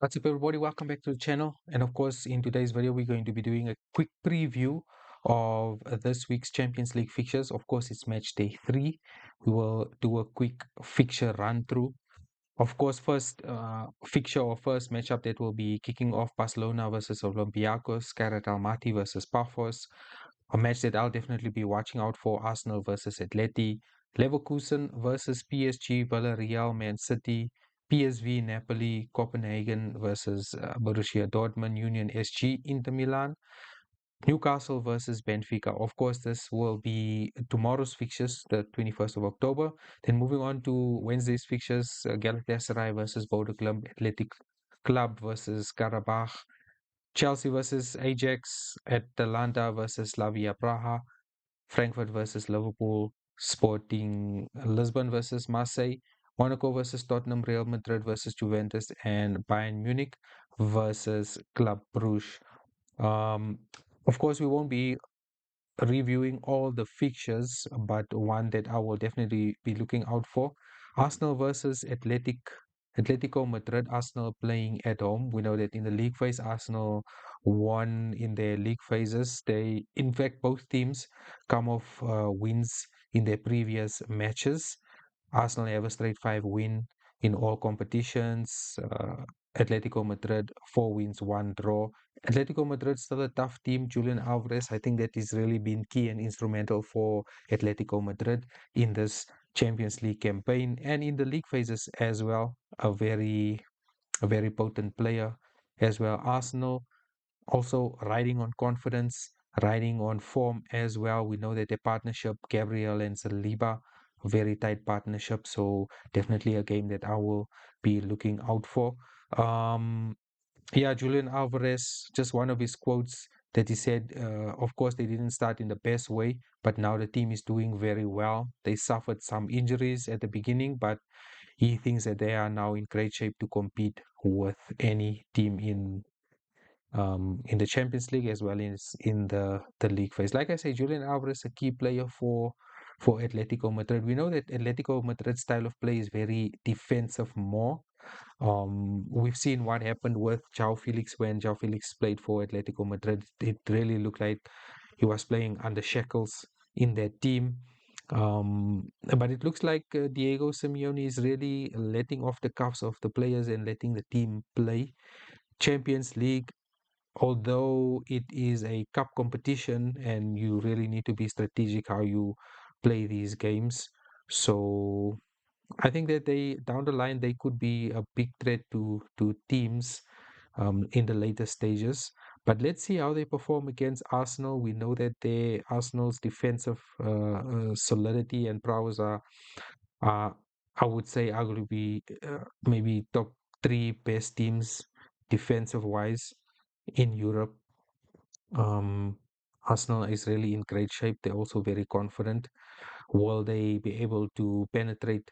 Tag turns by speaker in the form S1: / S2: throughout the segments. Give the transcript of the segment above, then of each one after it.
S1: What's up, everybody? Welcome back to the channel. And of course, in today's video, we're going to be doing a quick preview of this week's Champions League fixtures. Of course, it's match day 3. We will do a quick fixture run through. Of course, first fixture or first matchup that will be kicking off Barcelona versus Olympiacos, Scarlet Almaty versus Pafos. A match that I'll definitely be watching out for: Arsenal versus Atleti, Leverkusen versus PSG, Villarreal, Man City, PSV, Napoli, Copenhagen versus Borussia Dortmund, Union SG, Inter Milan, Newcastle versus Benfica. Of course, this will be tomorrow's fixtures, the 21st of October. Then moving on to Wednesday's fixtures, Galatasaray versus Bodø/Glimt, Athletic Club versus Karabakh, Chelsea versus Ajax, Atalanta versus Slavia Praha, Frankfurt versus Liverpool, Sporting Lisbon versus Marseille, Monaco versus Tottenham, Real Madrid versus Juventus, and Bayern Munich versus Club Brugge. Um, of course, we won't be reviewing all the fixtures, but one that I will definitely be looking out for: Arsenal versus Atletico Madrid. Arsenal playing at home. We know that in the league phase, Arsenal won in their league phases. In fact, both teams come off wins in their previous matches. Arsenal have a straight 5 win in all competitions. Atletico Madrid 4 wins, 1 draw. Atletico Madrid still a tough team. Julian Alvarez, I think that is really been key and instrumental for Atletico Madrid in this Champions League campaign and in the league phases as well. A very potent player as well. Arsenal also riding on confidence, riding on form as well. We know that the partnership, Gabriel and Saliba, very tight partnership. So definitely a game that I will be looking out for. Um, yeah, Julian Alvarez, just one of his quotes that he said, of course, they didn't start in the best way, but now the team is doing very well. They suffered some injuries at the beginning, but he thinks that they are now in great shape to compete with any team in the Champions League as well as in the league phase. Like I say, Julian Alvarez a key player for Atletico Madrid. We know that Atletico Madrid's style of play is very defensive more. We've seen what happened with João Felix when João Felix played for Atletico Madrid. It really looked like he was playing under shackles in that team. But it looks like Diego Simeone is really letting off the cuffs of the players and letting the team play. Champions League, although it is a cup competition and you really need to be strategic how you play these games. So I think that they down the line they could be a big threat to teams in the later stages. But let's see how they perform against Arsenal. We know that Arsenal's defensive solidity and prowess are, I would say, arguably maybe top 3 best teams defensive wise in Europe. Um, Arsenal is really in great shape. They're also very confident. Will they be able to penetrate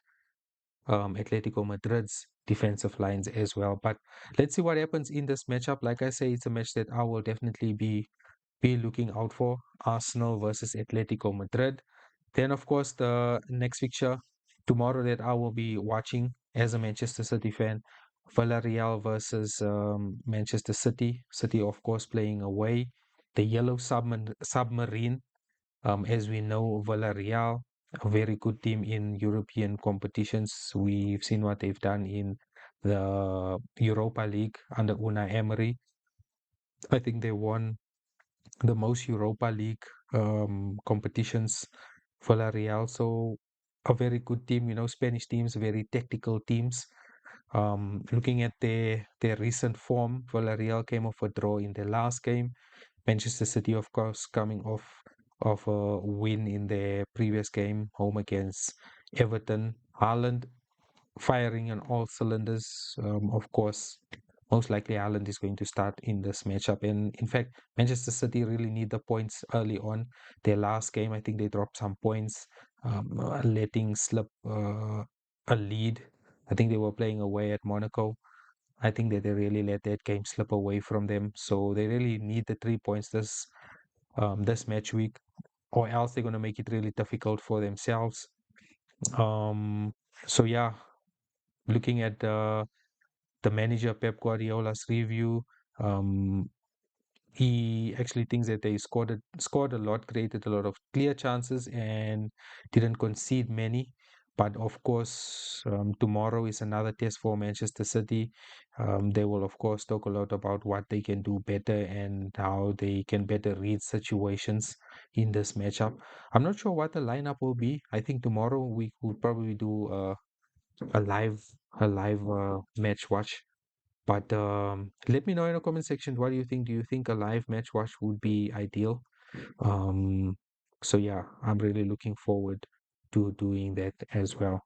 S1: Atletico Madrid's defensive lines as well? But let's see what happens in this matchup. Like I say, it's a match that I will definitely be looking out for: Arsenal versus Atletico Madrid. Then, of course, the next fixture tomorrow that I will be watching as a Manchester City fan: Villarreal versus Manchester City. City, of course, playing away. The Yellow Submarine, as we know, Villarreal, a very good team in European competitions. We've seen what they've done in the Europa League under Unai Emery. I think they won the most Europa League competitions, Villarreal. So a very good team, Spanish teams, very tactical teams. Looking at their recent form, Villarreal came off a draw in their last game. Manchester City, of course, coming off a win in their previous game, home against Everton. Haaland firing on all cylinders. Of course, most likely Haaland is going to start in this matchup. And in fact, Manchester City really need the points early on. Their last game, I think they dropped some points, letting slip a lead. I think they were playing away at Monaco. I think that they really let that game slip away from them. So they really need the 3 points this match week, or else they're gonna make it really difficult for themselves. Um, so yeah, looking at the manager Pep Guardiola's review. Um, he actually thinks that they scored a lot, created a lot of clear chances, and didn't concede many. But of course, tomorrow is another test for Manchester City. They will, of course, talk a lot about what they can do better and how they can better read situations in this matchup. I'm not sure what the lineup will be. I think tomorrow we will probably do a live match watch, but let me know in the comment section, what do you think? Do you think a live match watch would be ideal? Um, so yeah, I'm really looking forward to doing that as well.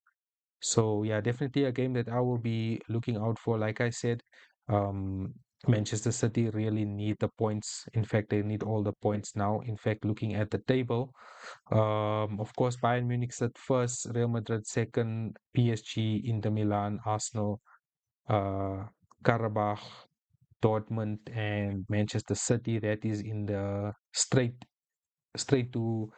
S1: So yeah, definitely a game that I will be looking out for. Like I said, um, Manchester City really need the points. In fact, they need all the points now. In fact, looking at the table, of course, Bayern Munich at first, Real Madrid second, PSG, Inter Milan, Arsenal, uh, Karabakh, Dortmund, and Manchester City. That is in the straight to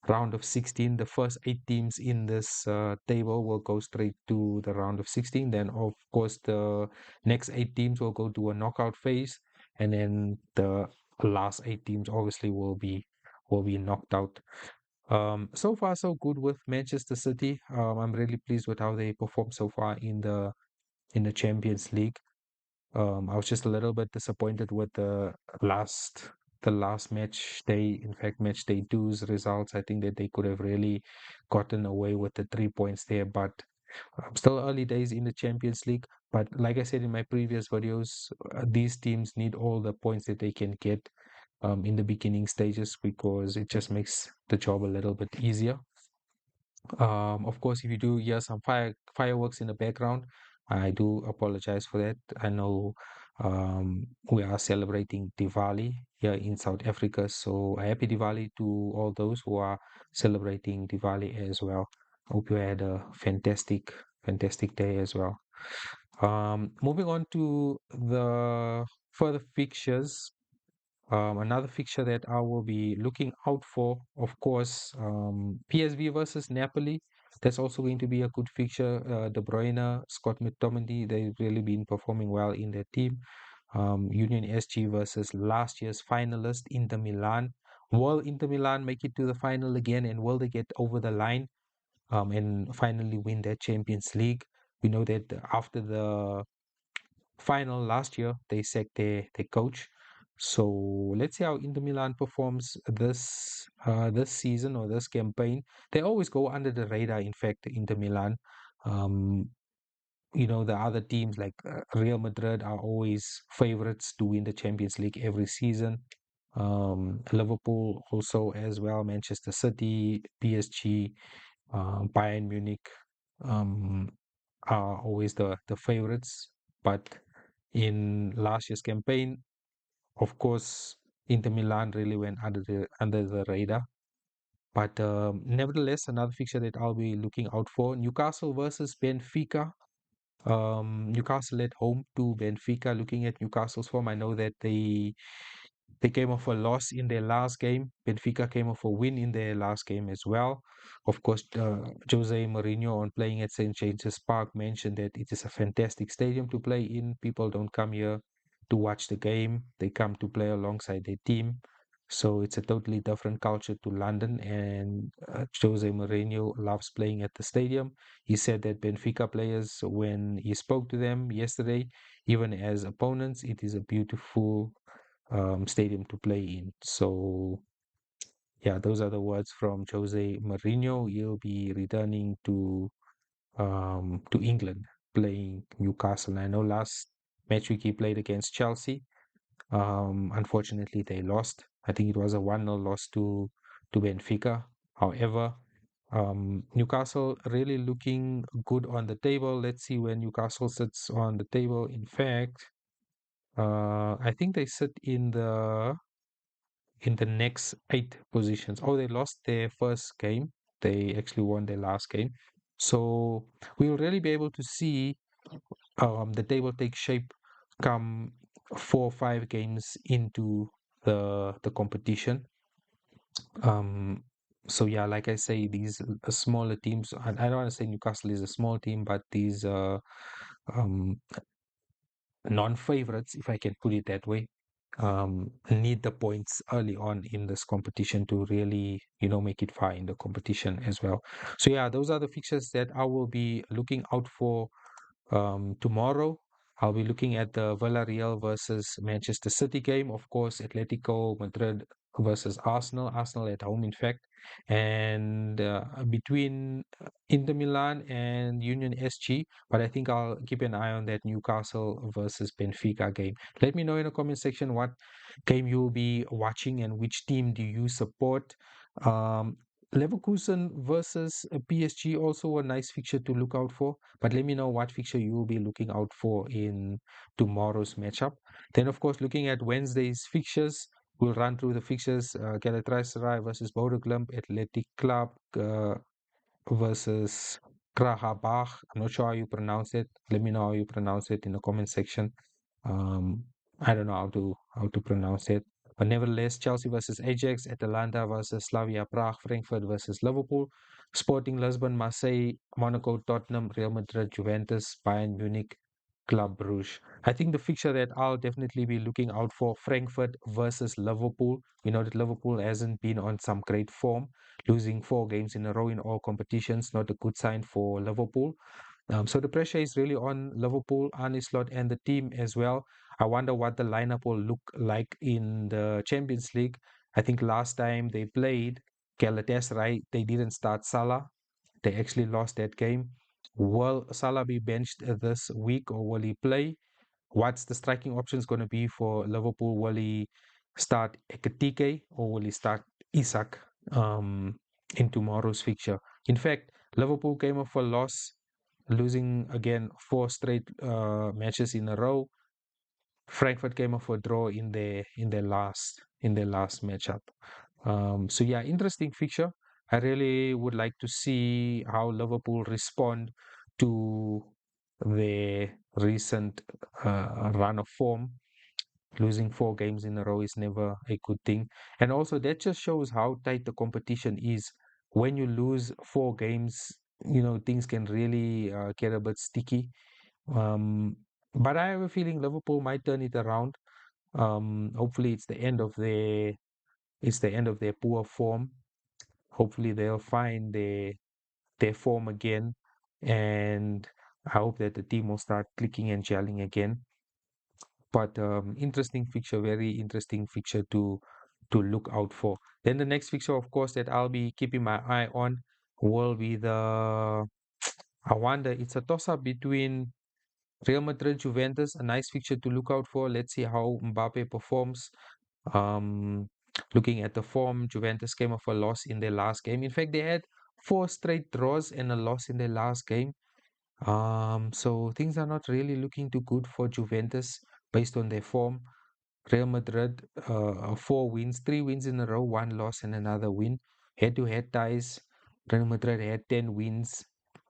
S1: round of 16. The first 8 teams in this table will go straight to the round of 16. Then, of course, the next 8 teams will go to a knockout phase, and then the last 8 teams obviously will be knocked out. So far so good with Manchester City. I'm really pleased with how they performed so far in the Champions League. I was just a little bit disappointed with the last match day. In fact, match day two's results. I think that they could have really gotten away with the 3 points there, but still early days in the Champions League. But like I said in my previous videos, these teams need all the points that they can get in the beginning stages, because it just makes the job a little bit easier. Of course, if you do hear some fireworks in the background, I do apologize for that. I know we are celebrating Diwali here in South Africa, so a happy Diwali to all those who are celebrating Diwali as well. Hope you had a fantastic day as well. Moving on to the further fixtures. Another fixture that I will be looking out for, of course, PSV versus Napoli. That's also going to be a good fixture. De Bruyne, Scott McTominay, they've really been performing well in their team. Union SG versus last year's finalist Inter Milan. Will Inter Milan make it to the final again, and will they get over the line and finally win that Champions League? We know that after the final last year, they sacked their coach. So let's see how Inter Milan performs this season or this campaign. They always go under the radar. In fact, Inter Milan, um, the other teams like Real Madrid are always favorites to win the Champions League every season. Liverpool also as well, Manchester City, PSG, Bayern Munich. Um, are always the favorites. But in last year's campaign, of course, Inter Milan really went under the radar. But nevertheless, another fixture that I'll be looking out for: Newcastle versus Benfica. Newcastle at home to Benfica. Looking at Newcastle's form, I know that they came off a loss in their last game. Benfica came off a win in their last game as well. Of course, Jose Mourinho, on playing at St. James's Park, mentioned that it is a fantastic stadium to play in. People don't come here to watch the game, they come to play alongside their team. So it's a totally different culture to London, and Jose Mourinho loves playing at the stadium. He said that Benfica players, when he spoke to them yesterday, even as opponents, it is a beautiful stadium to play in. So yeah, those are the words from Jose Mourinho. He'll be returning to England, playing Newcastle. I know last match week he played against Chelsea. Unfortunately, they lost. I think it was a 1-0 loss to Benfica. However, Newcastle really looking good on the table. Let's see where Newcastle sits on the table. In fact, I think they sit in the next 8 positions. Oh, they lost their first game. They actually won their last game. So we will really be able to see the table take shape come 4 or 5 games into the competition. Um, so yeah, like I say, these smaller teams. I don't want to say Newcastle is a small team, but these um non-favorites, if I can put it that way, need the points early on in this competition to really, make it far in the competition as well. So yeah, those are the fixtures that I will be looking out for tomorrow. I'll be looking at the Villarreal versus Manchester City game. Of course, Atletico Madrid versus Arsenal. Arsenal at home, in fact. And between Inter Milan and Union SG. But I think I'll keep an eye on that Newcastle versus Benfica game. Let me know in the comment section what game you'll be watching and which team do you support. Um, Leverkusen versus PSG, also a nice fixture to look out for. But let me know what fixture you will be looking out for in tomorrow's matchup. Then, of course, looking at Wednesday's fixtures, we'll run through the fixtures. Galatasaray versus Bodø/Glimt, Athletic Club versus Krahabach. I'm not sure how you pronounce it. Let me know how you pronounce it in the comment section. Um, I don't know how to pronounce it. But nevertheless, Chelsea versus Ajax, Atalanta versus Slavia Prague, Frankfurt versus Liverpool, Sporting Lisbon, Marseille, Monaco, Tottenham, Real Madrid, Juventus, Bayern Munich, Club Brugge. I think the fixture that I'll definitely be looking out for, Frankfurt versus Liverpool. We know that Liverpool hasn't been on some great form, losing 4 games in a row in all competitions, not a good sign for Liverpool. So the pressure is really on Liverpool, Arne Slot, and the team as well. I wonder what the lineup will look like in the Champions League. I think last time they played Galatasaray, they didn't start Salah. They actually lost that game. Will Salah be benched this week or will he play? What's the striking options going to be for Liverpool? Will he start Ekitike or will he start Isak in tomorrow's fixture? In fact, Liverpool came off a loss, losing again 4 straight matches in a row. Frankfurt came off a draw in their last matchup. So yeah, interesting fixture. I really would like to see how Liverpool respond to their recent run of form. Losing 4 games in a row is never a good thing, and also that just shows how tight the competition is. When you lose 4 games, things can really get a bit sticky. Um, but I have a feeling Liverpool might turn it around. Hopefully, it's the end of their poor form. Hopefully, they'll find their form again, and I hope that the team will start clicking and gelling again. But interesting fixture, very interesting fixture to look out for. Then the next fixture, of course, that I'll be keeping my eye on will be I wonder, it's a toss-up between Real Madrid, Juventus, a nice fixture to look out for. Let's see how Mbappe performs. Um, Looking at the form, Juventus came off a loss in their last game. In fact, they had 4 straight draws and a loss in their last game. So things are not really looking too good for Juventus based on their form. Real Madrid, 4 wins, 3 wins in a row, 1 loss and another win. Head-to-head ties, Real Madrid had 10 wins,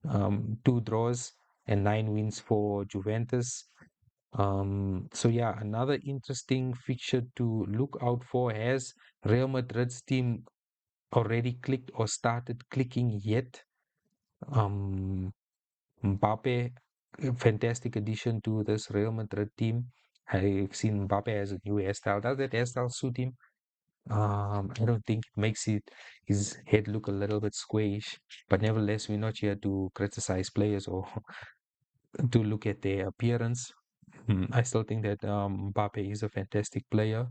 S1: 2 draws, and 9 wins for Juventus. So yeah, another interesting fixture to look out for. Has Real Madrid's team already clicked or started clicking yet? Um, Mbappe, a fantastic addition to this Real Madrid team. I've seen Mbappe as a new hairstyle. Does that hairstyle suit him? I don't think it makes his head look a little bit squarish. But nevertheless, we're not here to criticize players or to look at their appearance. I still think that Mbappe is a fantastic player.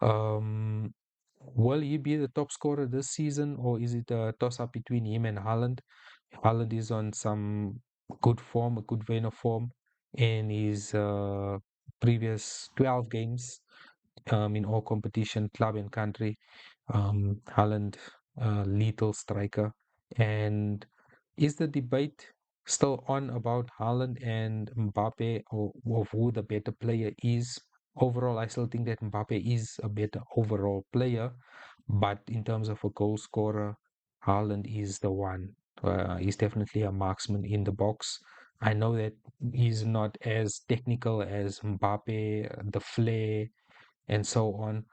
S1: Um, will he be the top scorer this season, or is it a toss-up between him and Haaland? Haaland is on some good form, a good vein of form in his previous 12 games in all competition, club and country. Haaland, lethal striker. And is the debate still on about Haaland and Mbappe, or of who the better player is? Overall, I still think that Mbappe is a better overall player, but in terms of a goal scorer, Haaland is the one. He's definitely a marksman in the box. I know that he's not as technical as Mbappe, the flair, and so on.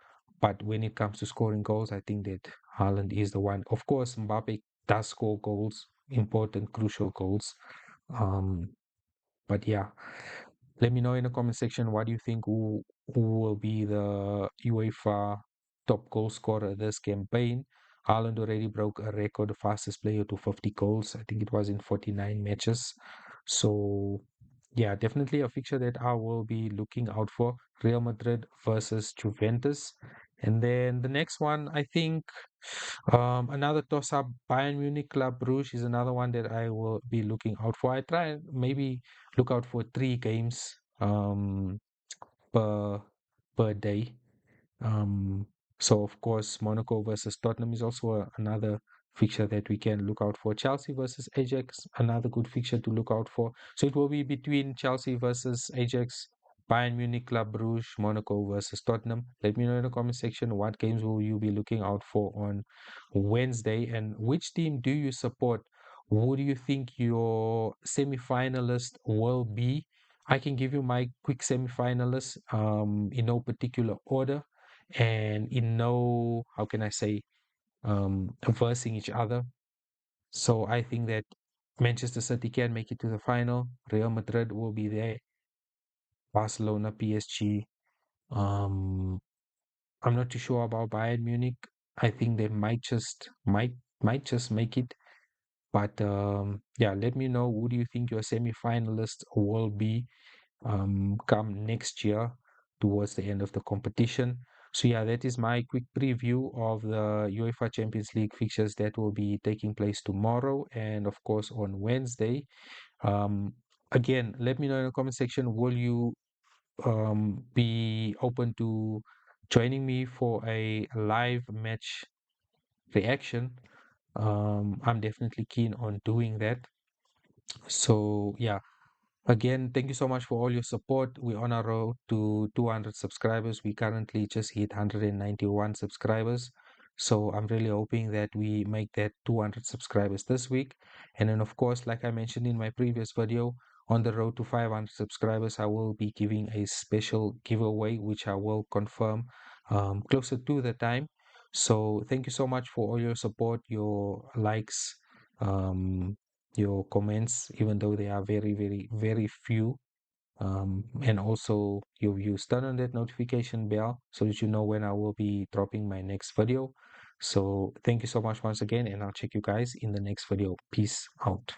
S1: But when it comes to scoring goals, I think that Haaland is the one. Of course, Mbappe does score goals, important, crucial goals. Um, but yeah, Let me know in the comment section what do you think who will be the UEFA top goal scorer this campaign. Haaland already broke a record, the fastest player to 50 goals. I think it was in 49 matches. So yeah, definitely a fixture that I will be looking out for. Real Madrid versus Juventus. And then the next one, I think another toss-up, Bayern Munich Club Brugge is another one that I will be looking out for. I try and maybe look out for 3 games per day. Um, so of course, Monaco versus Tottenham is also another fixture that we can look out for. Chelsea versus Ajax, another good fixture to look out for. So it will be between Chelsea versus Ajax, Bayern Munich, Club Brugge, Monaco versus Tottenham. Let me know in the comment section what games will you be looking out for on Wednesday, and which team do you support? Who do you think your semi-finalist will be? I can give you my quick semi-finalists in no particular order and in no, how can I say, versing each other. So I think that Manchester City can make it to the final. Real Madrid will be there. Barcelona, PSG. Um, I'm not too sure about Bayern Munich. I think they might just make it. But yeah, let me know who do you think your semi-finalists will be come next year towards the end of the competition. So yeah, that is my quick preview of the UEFA Champions League fixtures that will be taking place tomorrow and of course on Wednesday. Um, Again, let me know in the comment section, will you be open to joining me for a live match reaction? I'm definitely keen on doing that. So yeah, again, thank you so much for all your support. We're on our road to 200 subscribers. We currently just hit 191 subscribers. So I'm really hoping that we make that 200 subscribers this week. And then, of course, like I mentioned in my previous video, on the road to 500 subscribers, I will be giving a special giveaway, which I will confirm closer to the time. So thank you so much for all your support, your likes, um, your comments, even though they are very, very, very few. And also your views. Turn on that notification bell so that you know when I will be dropping my next video. So thank you so much once again, and I'll check you guys in the next video. Peace out.